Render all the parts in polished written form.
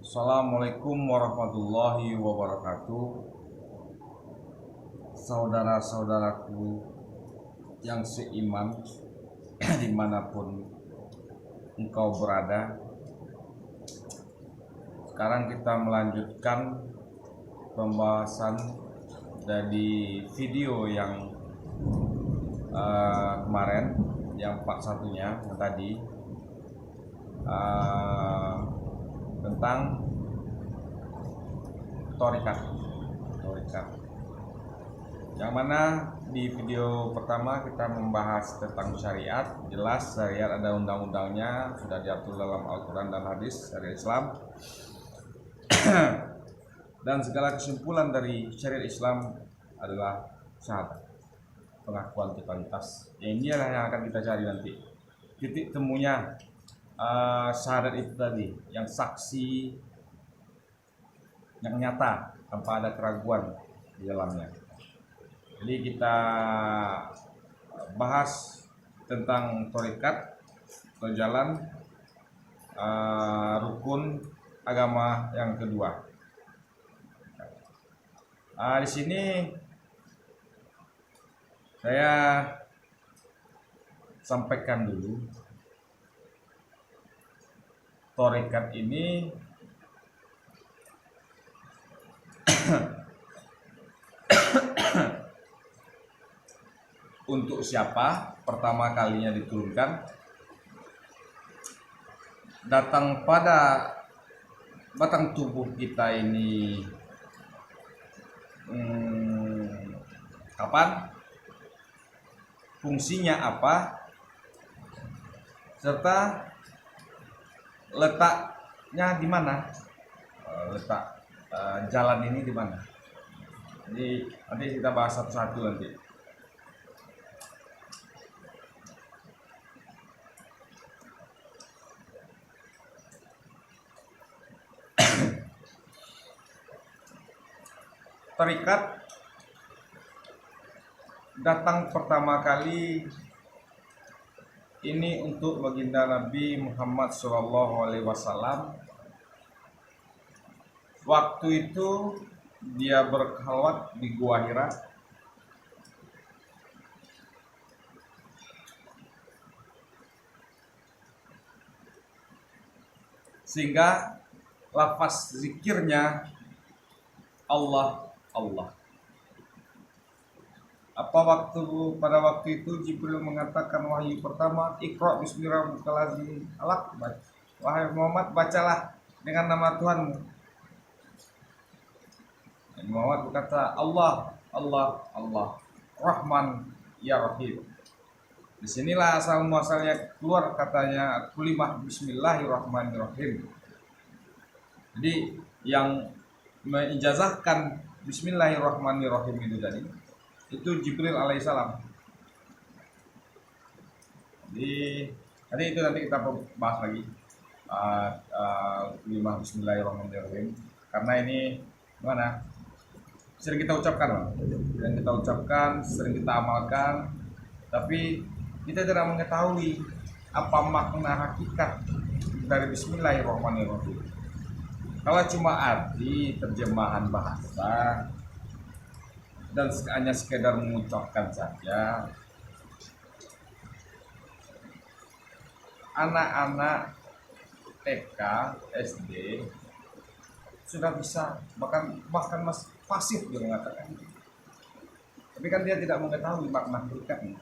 Assalamualaikum warahmatullahi wabarakatuh. Saudara-saudaraku yang seiman dimanapun engkau berada, sekarang kita melanjutkan pembahasan dari video yang kemarin, yang part satunya yang tadi, tentang torikat. Yang mana di video pertama kita membahas tentang syariat. Jelas syariat ada undang-undangnya, sudah diatur dalam Al-Quran dan hadis syariat Islam. Dan segala kesimpulan dari syariat Islam adalah syahadat, pengakuan totalitas. Inilah yang akan kita cari nanti, titik temunya. Syahadat itu tadi, yang saksi, yang nyata tanpa ada keraguan di dalamnya. Jadi kita bahas tentang torikat atau jalan rukun agama yang kedua. Di sini saya sampaikan dulu, torikat ini untuk siapa pertama kalinya diturunkan, datang pada batang tubuh kita ini kapan, fungsinya apa, serta letaknya di mana, letak jalan ini di mana. Jadi nanti kita bahas satu-satu nanti. Tarikat datang pertama kali ini untuk baginda Nabi Muhammad SAW. Waktu itu dia berkhalwat di Gua Hira. Sehingga lafaz zikirnya Allah, Allah. Pada waktu itu Jibril mengatakan wahyu pertama, Iqra bismillahirrahmanirrahim. Wahai Muhammad, bacalah dengan nama Tuhanmu. Dan Muhammad berkata, Allah, Allah, Allah, Rahman, Ya Rahim. Disinilah asal muasalnya keluar katanya kulimah bismillahirrahmanirrahim. Jadi yang mengijazahkan bismillahirrahmanirrahim itu tadi, itu Jibril alaihissalam. Jadi itu nanti kita bahas lagi, kulimah bismillahirrahmanirrahim, karena ini gimana, sering kita ucapkan, sering kita amalkan, tapi kita tidak mengetahui apa makna hakikat dari bismillahirrahmanirrahim. Kalau cuma arti terjemahan bahasa dan hanya sekedar mengucapkan saja, anak-anak TK, SD sudah bisa, bahkan masih pasif dia mengatakan. Tapi kan dia tidak mengetahui makna hakikatnya,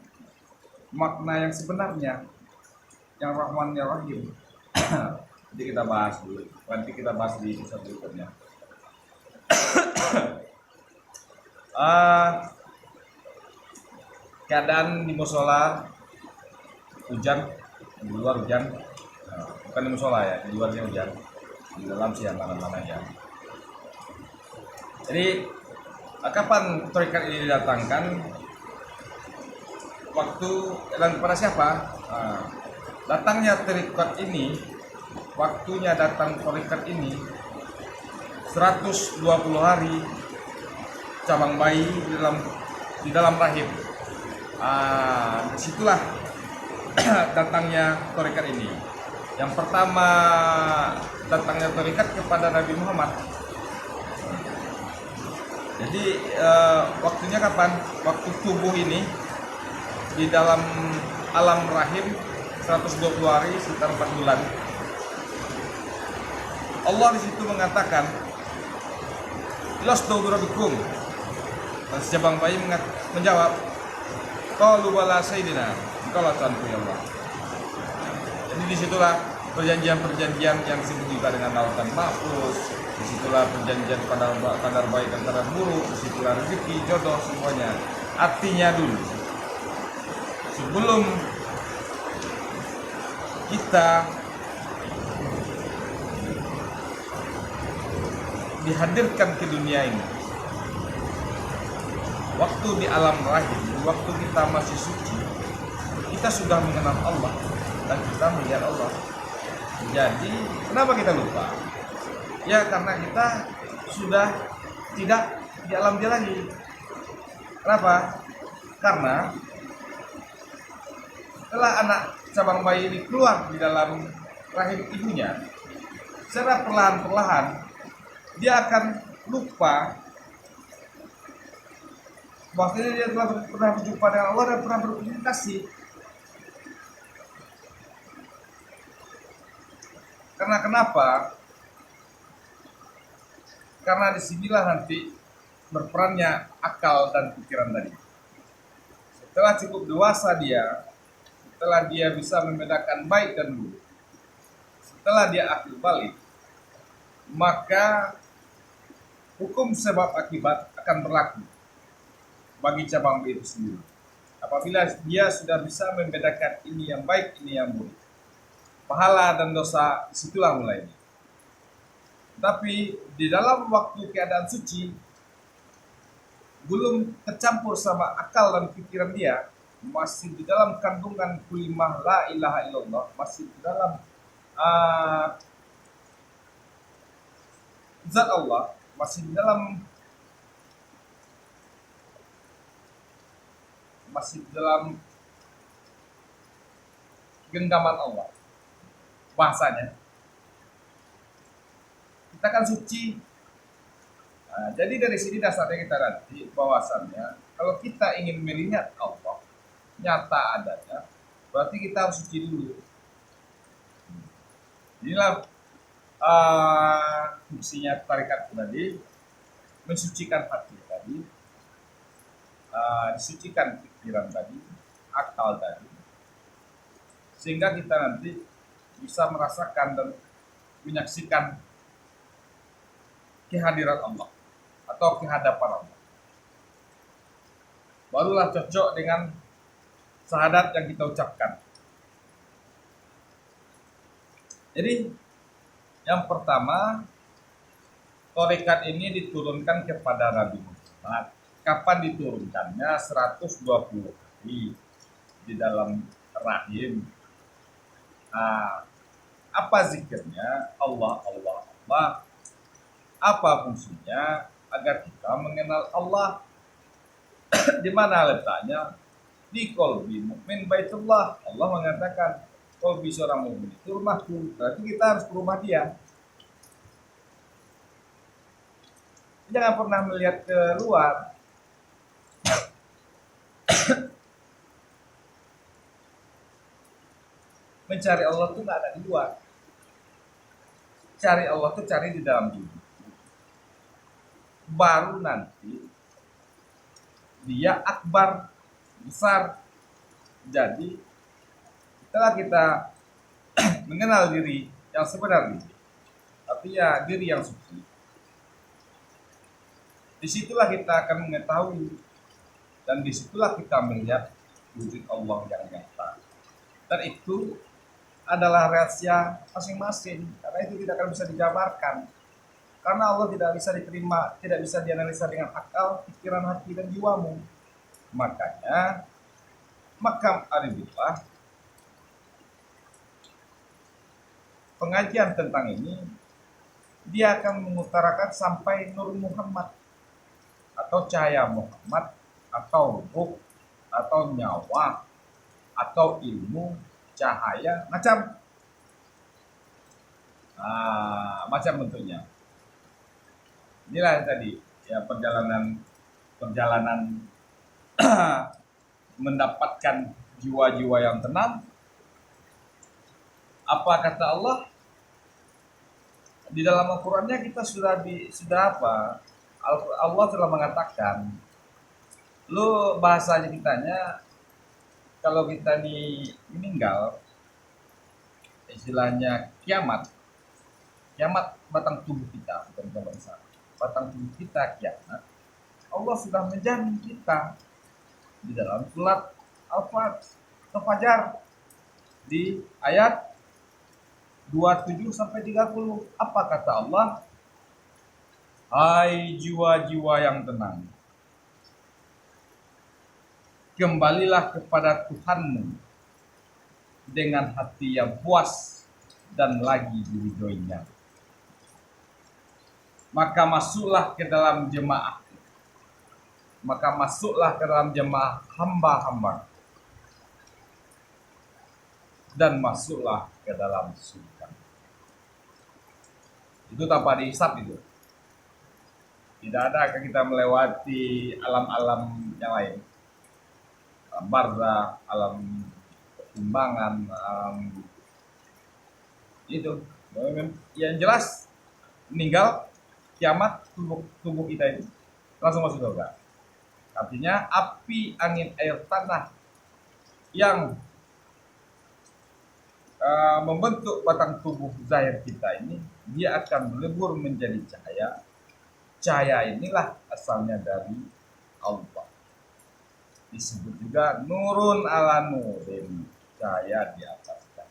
makna yang sebenarnya, yang Rahman ya Rahim. Jadi kita bahas dulu, nanti kita bahas di episode berikutnya. Keadaan di musola hujan, di luar hujan, bukan di musola ya, di luarnya hujan, di dalam sih mana-mana ya. Jadi kapan torikat ini didatangkan? Waktu dan kepada siapa? Datangnya torikat ini, waktunya datang torikat ini 120 hari cabang bayi di dalam rahim. Disitulah datangnya torikat ini. Yang pertama datangnya tarekat kepada Nabi Muhammad. Jadi waktunya kapan? Waktu tubuh ini di dalam alam rahim 120 hari sekitar 4 bulan. Allah di situ mengatakan, "Lastu birabbikum." Dan secabang bayi menjawab, "Qalu bala sayyidina." Engkaulah Tuhanku ya Allah. Jadi disitulah perjanjian-perjanjian yang disebut juga dengan lautan mahfuz. Disitulah perjanjian kadar baik dan kadar buruk. Disitulah rezeki, jodoh, semuanya. Artinya dulu, sebelum kita dihadirkan ke dunia ini, waktu di alam rahim, waktu kita masih suci, kita sudah mengenal Allah dan kita melihat Allah. Jadi kenapa kita lupa? Ya karena kita sudah tidak di alam dia lagi. Kenapa? Karena setelah anak cabang bayi ini keluar di dalam rahim ibunya, secara perlahan-perlahan dia akan lupa bahwasanya dia telah pernah berjumpa dengan Allah dan pernah berkomunikasi. Karena kenapa? Karena disinilah nanti berperannya akal dan pikiran tadi. Setelah cukup dewasa dia, setelah dia bisa membedakan baik dan buruk, setelah dia akil balik, maka hukum sebab akibat akan berlaku bagi cabang bayi itu sendiri. Apabila dia sudah bisa membedakan ini yang baik, ini yang buruk, pahala dan dosa disitulah mulainya. Tapi di dalam waktu keadaan suci, belum tercampur sama akal dan pikiran dia, masih di dalam kandungan kulimah la ilaha illallah, masih di dalam zat Allah, masih di dalam genggaman Allah. Bahasanya kita kan suci. Jadi dari sini dasarnya kita nanti bahwasannya kalau kita ingin melihat Allah nyata adanya, berarti kita harus suci dulu. Inilah fungsinya tarekat tadi, mensucikan hati tadi, disucikan pikiran tadi, akal tadi, sehingga kita nanti bisa merasakan dan menyaksikan kehadiran Allah atau kehadapan Allah. Barulah cocok dengan syahadat yang kita ucapkan. Jadi yang pertama, tarekat ini diturunkan kepada Nabi Muhammad. Kapan diturunkannya? 120 hari di dalam rahim. Apa zikirnya? Allah, Allah, Allah. Apa fungsinya? Agar kita mengenal Allah. Di mana letaknya? Di qalbi mukmin baitullah. Allah mengatakan, qalbi seorang mukmin itu rumahku. Berarti kita harus ke rumah dia. Jangan pernah melihat ke luar. Mencari Allah itu nggak ada di luar. Cari Allah itu cari di dalam diri. Baru nanti dia akbar, besar. Jadi setelah kita mengenal diri yang sebenarnya, tapi ya diri yang suci, disitulah kita akan mengetahui dan disitulah kita melihat wujud Allah yang nyata. Dan itu adalah rahasia masing-masing, karena itu tidak akan bisa dijabarkan. Karena Allah tidak bisa diterima, tidak bisa dianalisa dengan akal, pikiran, hati, dan jiwamu. Makanya Makam Arifillah, pengajian tentang ini, dia akan mengutarakan sampai Nur Muhammad, atau cahaya Muhammad, atau ruh, atau nyawa, atau ilmu, cahaya, macam. macam bentuknya. Inilah yang tadi ya, perjalanan mendapatkan jiwa-jiwa yang tenang. Apa kata Allah di dalam Al-Qur'annya? Kita sudah apa? Allah telah mengatakan, lu bahasanya kitanya, kalau kita meninggal, istilahnya kiamat batang tubuh kita, bukan bangsa, batang tubuh kita kiamat, Allah sudah menjamin kita di dalam surat Al-Fajar di ayat 27 sampai 30. Apa kata Allah? Hai jiwa-jiwa yang tenang, kembalilah kepada Tuhanmu dengan hati yang puas dan lagi diridhoinya. Maka masuklah ke dalam jemaah hamba-hamba, dan masuklah ke dalam surga. Itu tanpa dihisab itu. Tidak ada kita melewati alam-alam yang lain. Alam barzakh, alam pertimbangan, itu. Yang jelas meninggal, kiamat, tubuh kita ini langsung masuk surga. Artinya api, angin, air, tanah yang membentuk batang tubuh zahir kita ini, dia akan melebur menjadi cahaya. Cahaya inilah asalnya dari Allah. Disebut juga nurun ala nurin, cahaya di atas cahaya.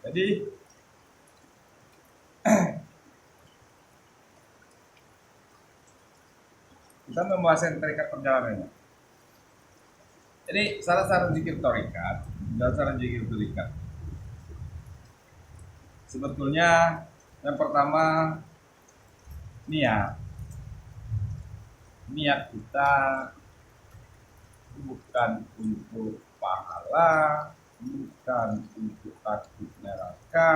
Jadi kita membahas tarekat perjalanannya. Jadi syarat-syarat zikir tarekat dan syarat zikir tarekat, sebetulnya yang pertama niat kita bukan untuk pahala, bukan untuk takut neraka,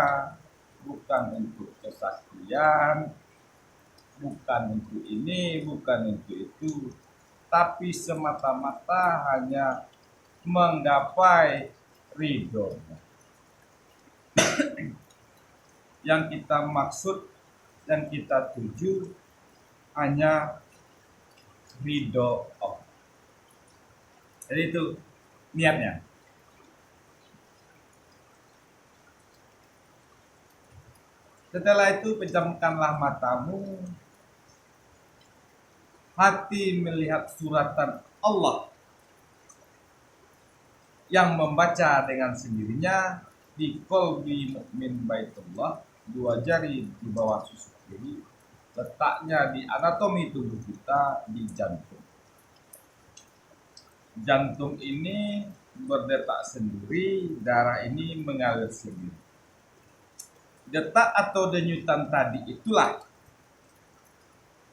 bukan untuk kesaktian, bukan untuk ini, bukan untuk itu, tapi semata-mata hanya menggapai ridhonya. Yang kita maksud dan kita tuju hanya ridho Allah. Jadi itu niatnya. Setelah itu pejamkanlah matamu, hati melihat suratan Allah yang membaca dengan sendirinya di qalbi mukmin baitullah, 2 jari di bawah susuk kiri, letaknya di anatomi tubuh kita, di jantung. Jantung ini berdetak sendiri, darah ini mengalir sendiri. Detak atau denyutan tadi itulah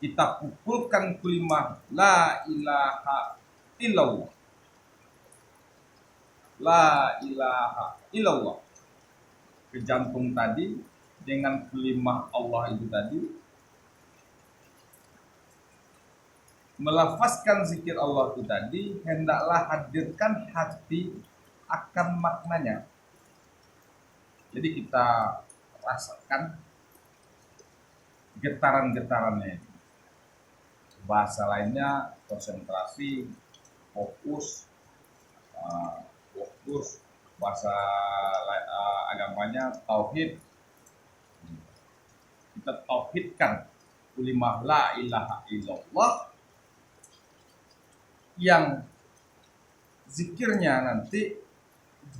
kita pukulkan kalimat la ilaha illallah. La ilaha illallah ke jantung tadi, dengan kalimat Allah itu tadi, melafazkan zikir Allah itu tadi, hendaklah hadirkan hati akan maknanya. Jadi kita rasakan getaran-getarannya. Bahasa lainnya konsentrasi, fokus, bahasa agamanya tauhid. Kita tauhidkan kalimah la ilaha illallah, yang zikirnya nanti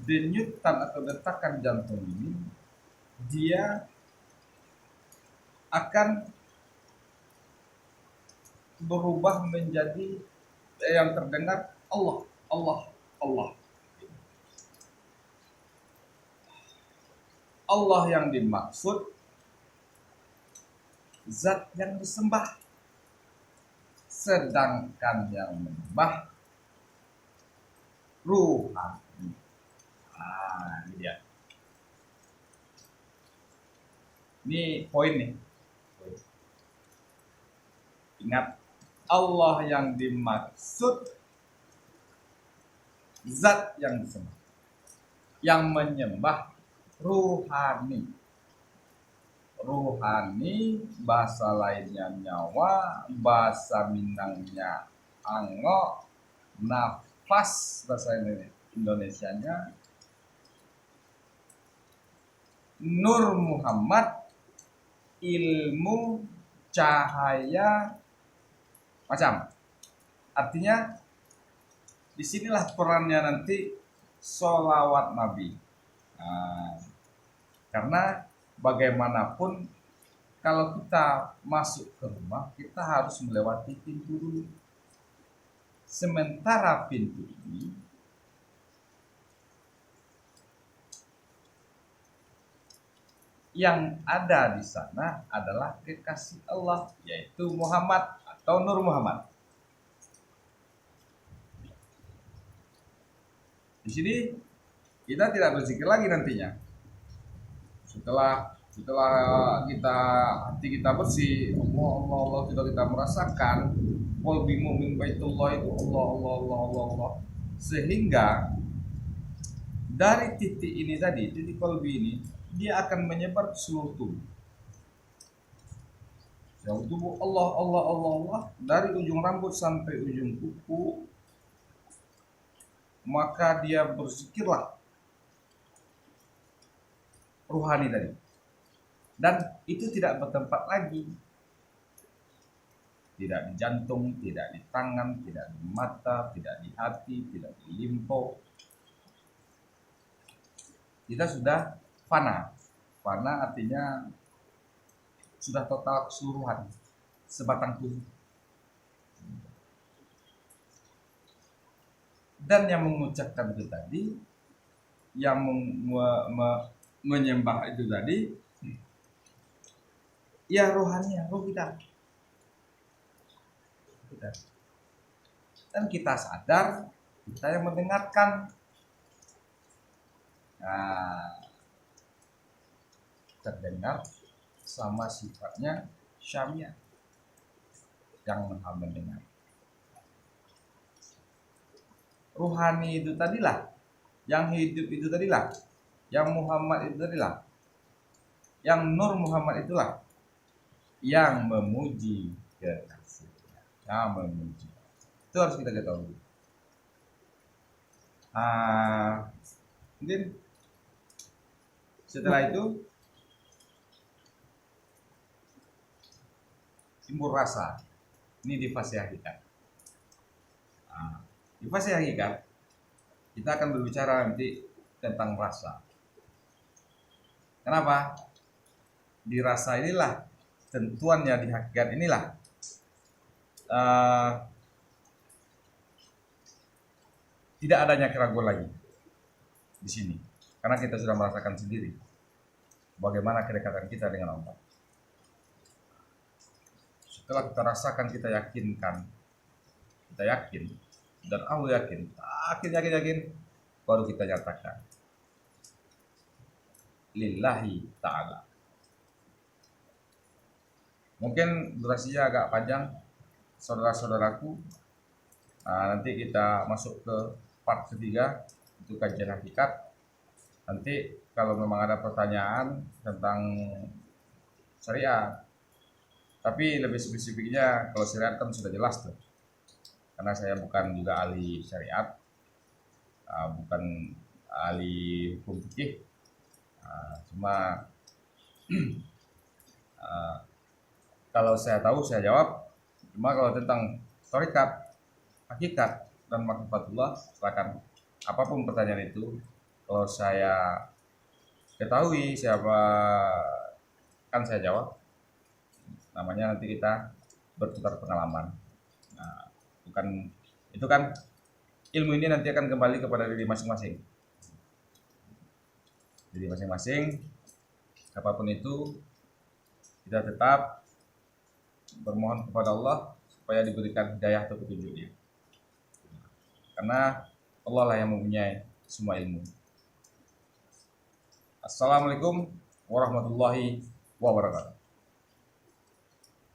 denyutan atau detakan jantung ini, dia akan berubah menjadi yang terdengar Allah, Allah, Allah. Allah yang dimaksud zat yang disembah, sedangkan yang menyembah ruhani. Ini dia. Ini poin nih. Ingat, Allah yang dimaksud, zat yang disembah. Yang menyembah ruhani. Ruhani, bahasa lainnya nyawa, bahasa Minangnya ango, nafas bahasa Indonesianya, Nur Muhammad, ilmu, cahaya, macam. Artinya disinilah perannya nanti sholawat Nabi. Nah, karena bagaimanapun kalau kita masuk ke rumah, kita harus melewati pintu dulu. Sementara pintu ini yang ada di sana adalah kekasih Allah, yaitu Muhammad atau Nur Muhammad. Di sini kita tidak berzikir lagi nantinya. Setelah kita hati kita bersih, Allah sudah kita merasakan qalbi mu'min baitullah itu Allah. Sehingga dari titik ini tadi, titik qalbi ini, dia akan menyebar ke seluruh tubuh. Seluruh tubuh Allah, dari ujung rambut sampai ujung kuku, maka dia berzikirlah ruhani tadi. Dan itu tidak bertempat lagi. Tidak di jantung, tidak di tangan, tidak di mata, tidak di hati, tidak di limpo. Kita sudah fana. Fana artinya sudah total keseluruhan, sebatang tubuh. Dan yang mengucapkan itu tadi, yang menyembah itu tadi, ya rohani, roh kita. Dan kita sadar, kita yang mendengarkan. Nah, terdengar sama sifatnya syamiah yang maha mendengar. Ruhani itu tadilah, yang hidup itu tadilah, yang Muhammad itu tadilah, yang Nur Muhammad itulah yang memuji kekasihnya, yang memuji. Itu harus kita ketahui. Mungkin setelah itu timbul rasa. Ini di fase hakikat. Di fase hakikat kita akan berbicara nanti tentang rasa. Kenapa? Di rasa inilah tentuannya, di hakikat inilah tidak adanya keraguan lagi di sini, karena kita sudah merasakan sendiri bagaimana kedekatan kita dengan Allah. Setelah kita rasakan, kita yakinkan, kita yakin, dan Allah yakin, baru kita nyatakan lillahi ta'ala. Mungkin durasinya agak panjang, saudara-saudaraku. Nanti kita masuk ke part ketiga, itu kajian hakikat. Nanti kalau memang ada pertanyaan tentang syariat, tapi lebih spesifiknya kalau syariat kan sudah jelas tuh, karena saya bukan juga ahli syariat, bukan ahli hukum fikih, cuma kalau saya tahu saya jawab. Cuma kalau tentang syariat, hakikat dan makrifatullah, silakan apapun pertanyaan itu, kalau saya ketahui siapa kan saya jawab. Namanya nanti kita bertukar pengalaman. Nah, bukan itu kan, ilmu ini nanti akan kembali kepada diri masing-masing. Diri masing-masing, apapun itu, kita tetap bermohon kepada Allah supaya diberikan hidayah atau petunjuknya. Karena Allah lah yang mempunyai semua ilmu. Assalamualaikum warahmatullahi wabarakatuh. wabarakatuh.